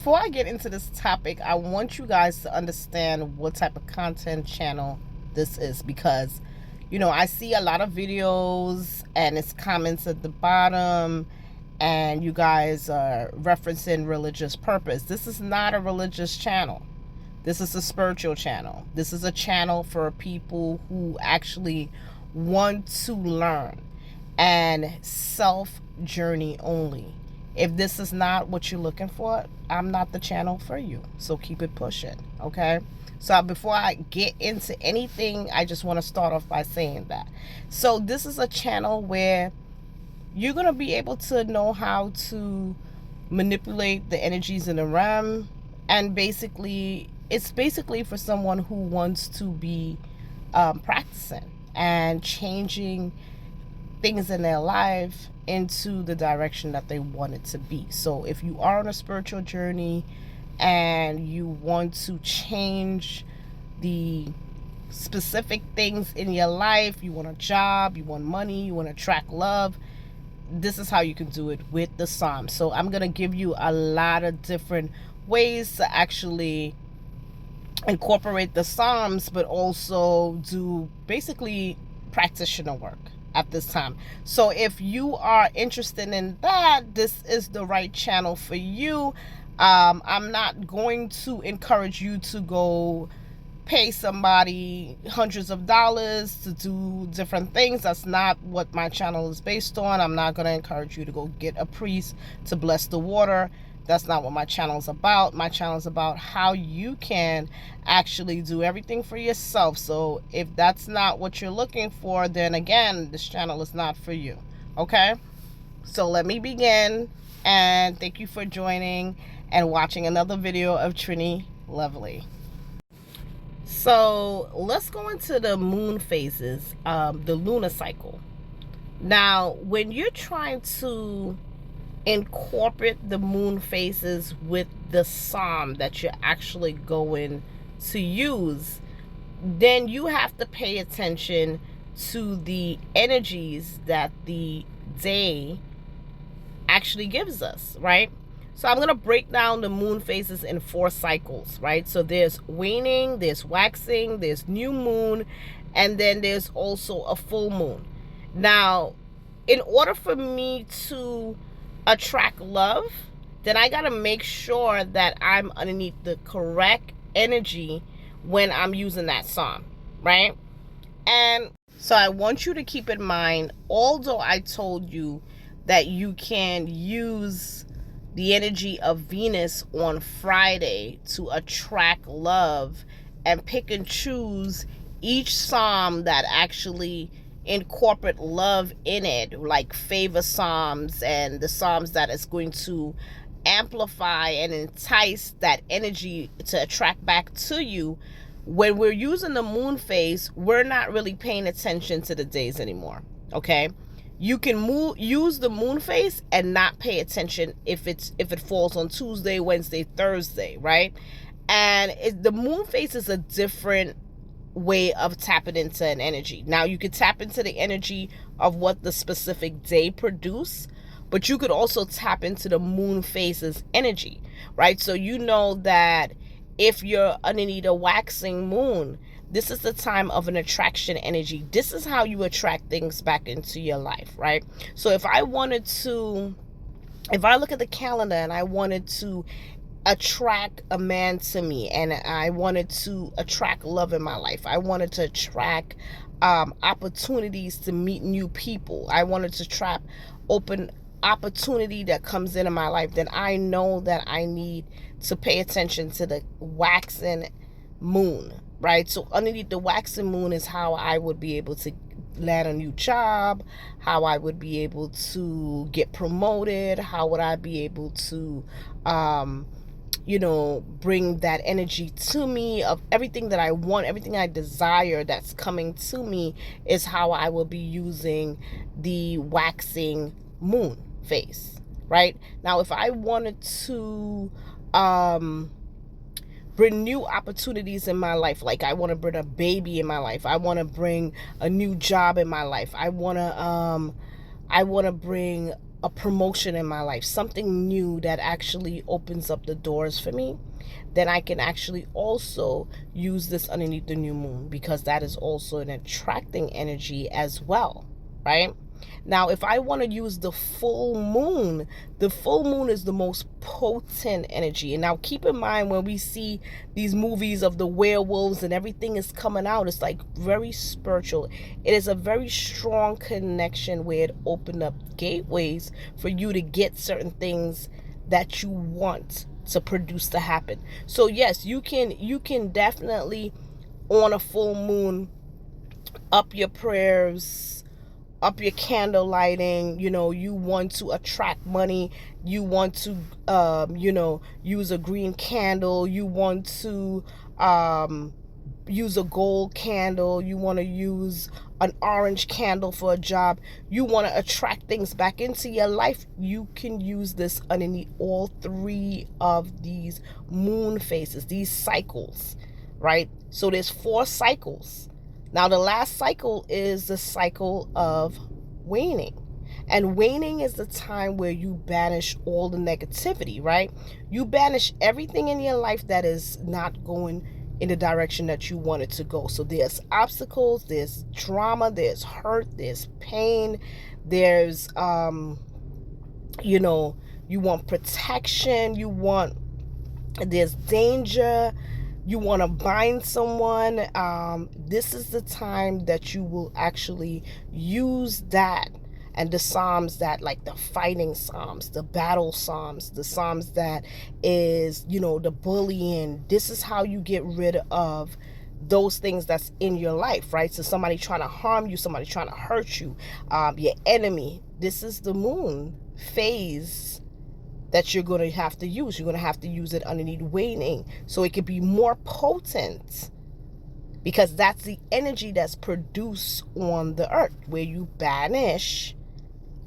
Before I get into this topic, I want you guys to understand what type of content channel this is because, I see a lot of videos and it's comments at the bottom and you guys are referencing religious purpose. This is not a religious channel. This is a spiritual channel. This is a channel for people who actually want to learn and self journey only. If this is not what you're looking for, I'm not the channel for you. So keep it pushing, okay? So before I get into anything, I just want to start off by saying that. So this is a channel where you're going to be able to know how to manipulate the energies in the realm. And basically, it's basically for someone who wants to be practicing and changing things in their life into the direction that they want it to be. So if you are on a spiritual journey and you want to change the specific things in your life, you want a job, you want money, you want to attract love, this is how you can do it with the Psalms. So I'm going to give you a lot of different ways to actually incorporate the Psalms, but also do basically practitioner work at this time. So if you are interested in that, this is the right channel for you. I'm not going to encourage you to go pay somebody hundreds of dollars to do different things. That's not what my channel is based on. I'm not going to encourage you to go get a priest to bless the water. That's not what my channel is about. My channel is about how you can actually do everything for yourself. So if that's not what you're looking for, then again, this channel is not for you. Okay? So let me begin, and thank you for joining and watching another video of Trini Lovely. So let's go into the moon phases, the lunar cycle. Now, when you're trying to incorporate the moon phases with the psalm that you're actually going to use, then you have to pay attention to the energies that the day actually gives us, right? So I'm going to break down the moon phases in 4 cycles, right? So there's waning, there's waxing, there's new moon, and then there's also a full moon. Now, in order for me to attract love, then I got to make sure that I'm underneath the correct energy when I'm using that psalm, right? And so I want you to keep in mind, although I told you that you can use the energy of Venus on Friday to attract love and pick and choose each psalm that actually incorporate love in it, like favor psalms and the psalms that is going to amplify and entice that energy to attract back to you. When we're using the moon phase, we're not really paying attention to the days anymore. Okay, you can use the moon phase and not pay attention if it falls on Tuesday, Wednesday, Thursday, right? And the moon phase is a different way of tapping into an energy. Now, you could tap into the energy of what the specific day produce, but you could also tap into the moon phase's energy, right? So you know that if you're underneath a waxing moon, this is the time of an attraction energy. This is how you attract things back into your life, right? So if I look at the calendar and I wanted to attract a man to me, and I wanted to attract love in my life, I wanted to attract opportunities to meet new people, I wanted to trap open opportunity that comes into my life, then I know that I need to pay attention to the waxing moon, right? So underneath the waxing moon is how I would be able to land a new job, how I would be able to get promoted, how would I be able to bring that energy to me of everything that I want, everything I desire that's coming to me, is how I will be using the waxing moon phase, right? Now, if I wanted to bring new opportunities in my life, like I want to bring a baby in my life, I want to bring a new job in my life, I want to bring a promotion in my life, something new that actually opens up the doors for me, then I can actually also use this underneath the new moon, because that is also an attracting energy as well, right? Now, if I want to use the full moon is the most potent energy. And now keep in mind, when we see these movies of the werewolves and everything is coming out, it's like very spiritual. It is a very strong connection where it opened up gateways for you to get certain things that you want to produce to happen. So yes, you can definitely on a full moon up your prayers, up your candle lighting. You want to attract money, you want to use a green candle, you want to use a gold candle, you want to use an orange candle for a job, you want to attract things back into your life. You can use this underneath all three of these moon phases, these cycles, right? So there's 4 cycles. Now the last cycle is the cycle of waning. And waning is the time where you banish all the negativity, right? You banish everything in your life that is not going in the direction that you want it to go. So there's obstacles, there's drama, there's hurt, there's pain, there's you want protection, there's danger, you want to bind someone. This is the time that you will actually use that. And the psalms that, like the fighting psalms, the battle psalms, the psalms that is, the bullying, this is how you get rid of those things that's in your life, right? So somebody trying to harm you, somebody trying to hurt you, your enemy. This is the moon phase that you're going to have to use. You're going to have to use it underneath waning, so it can be more potent, because that's the energy that's produced on the earth, where you banish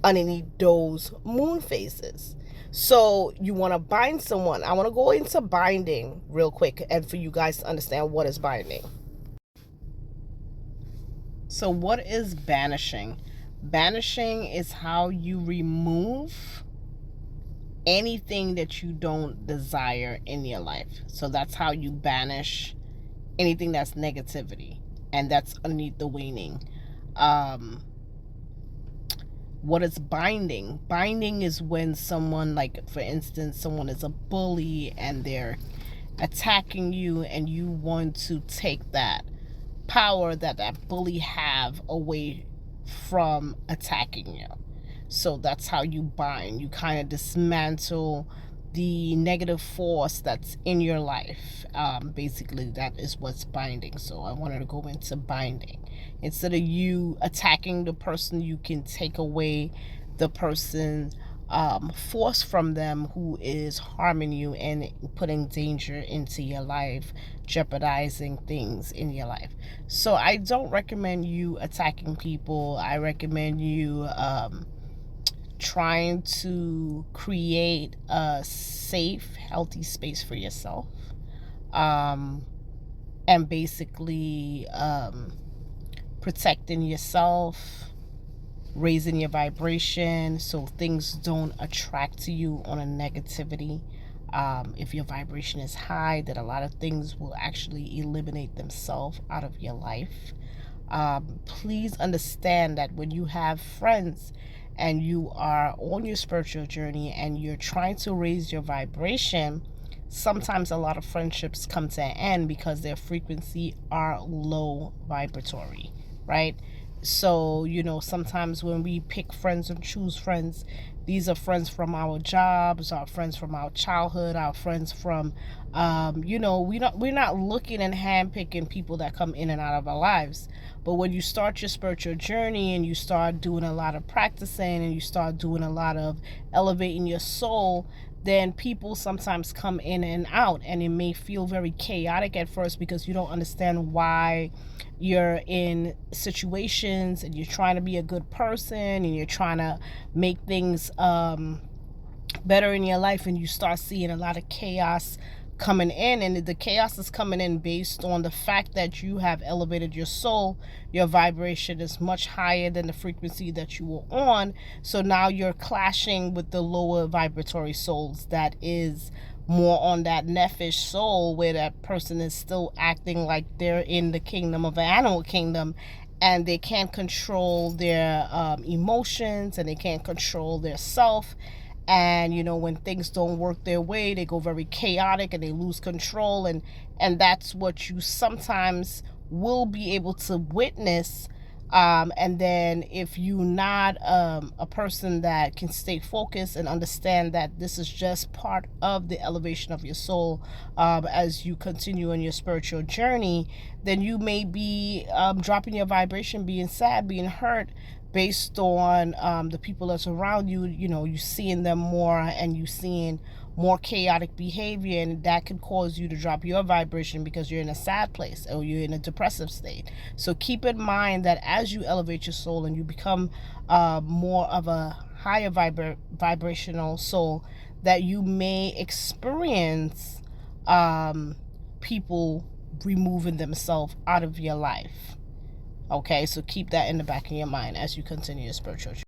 underneath those moon phases. So you want to bind someone. I want to go into binding real quick, and for you guys to understand what is binding. So what is banishing? Banishing is how you remove anything that you don't desire in your life. So that's how you banish anything that's negativity, and that's underneath the waning. What is binding? Binding is when someone, like for instance, someone is a bully and they're attacking you, and you want to take that power that bully have away from attacking you. So that's how you bind. You kind of dismantle the negative force that's in your life. Basically, that is what's binding. So I wanted to go into binding. Instead of you attacking the person, you can take away the person force from them who is harming you and putting danger into your life, jeopardizing things in your life. So I don't recommend you attacking people. I recommend you trying to create a safe, healthy space for yourself, and basically protecting yourself, raising your vibration so things don't attract to you on a negativity. If your vibration is high, that a lot of things will actually eliminate themselves out of your life. Please understand that when you have friends and you are on your spiritual journey and you're trying to raise your vibration, sometimes a lot of friendships come to an end because their frequency are low vibratory, right? So, sometimes when we pick friends and choose friends, these are friends from our jobs, our friends from our childhood, our friends from, we're not looking and handpicking people that come in and out of our lives. But when you start your spiritual journey and you start doing a lot of practicing and you start doing a lot of elevating your soul, then people sometimes come in and out, and it may feel very chaotic at first because you don't understand why you're in situations and you're trying to be a good person and you're trying to make things better in your life, and you start seeing a lot of chaos coming in, and the chaos is coming in based on the fact that you have elevated your soul. Your vibration is much higher than the frequency that you were on, so now you're clashing with the lower vibratory souls that is more on that nephesh soul, where that person is still acting like they're in the kingdom of the animal kingdom, and they can't control their emotions, and they can't control their self. And when things don't work their way, they go very chaotic and they lose control. And that's what you sometimes will be able to witness. And then if you're not a person that can stay focused and understand that this is just part of the elevation of your soul, as you continue on your spiritual journey, then you may be dropping your vibration, being sad, being hurt, based on the people that's around you. You seeing them more, and you seeing more chaotic behavior, and that could cause you to drop your vibration because you're in a sad place or you're in a depressive state. So keep in mind that as you elevate your soul and you become more of a higher vibrational soul, that you may experience people removing themselves out of your life. Okay, so keep that in the back of your mind as you continue your spiritual journey.